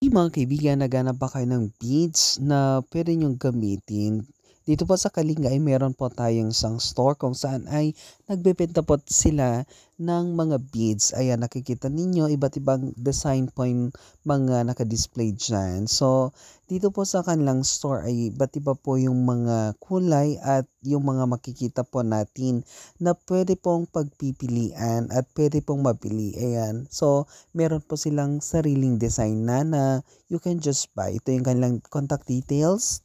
Mga kaibigan, naghahanap ba kayo ng beads na pwede niyong gamitin? Dito po sa Kalinga ay meron po tayong isang store kung saan ay nagbebenta po sila ng mga beads. Ayan, nakikita ninyo iba't ibang design po yung mga nakadisplay dyan. So, dito po sa kanilang store ay iba't iba po yung mga kulay at yung mga makikita po natin na pwede pong pagpipilian at pwede pong mabili. Ayan. So, meron po silang sariling design na you can just buy. Ito yung kanilang contact details.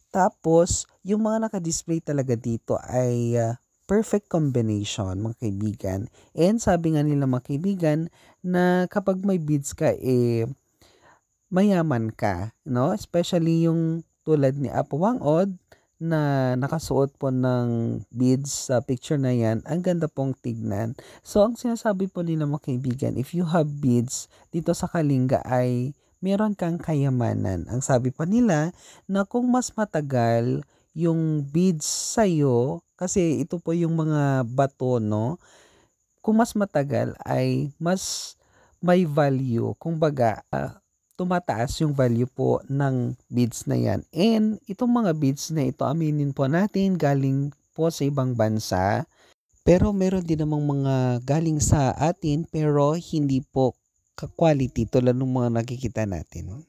Tapos, yung mga naka-display talaga dito ay perfect combination, mga kaibigan. And sabi nga nila mga kaibigan na kapag may beads ka, mayaman ka, no? Especially yung tulad ni Apo Wangod na nakasuot po ng beads sa picture na yan. Ang ganda pong tignan. So, ang sinasabi po nila mga kaibigan, if you have beads dito sa Kalinga ay meron kang kayamanan. Ang sabi pa nila na kung mas matagal yung beads sa'yo, kasi ito po yung mga bato, no? Kung mas matagal ay mas may value. Kumbaga, tumataas yung value po ng beads na yan. And itong mga beads na ito, aminin po natin, galing po sa ibang bansa. Pero meron din namang mga galing sa atin pero hindi po ka-quality tulad ng mga nakikita natin.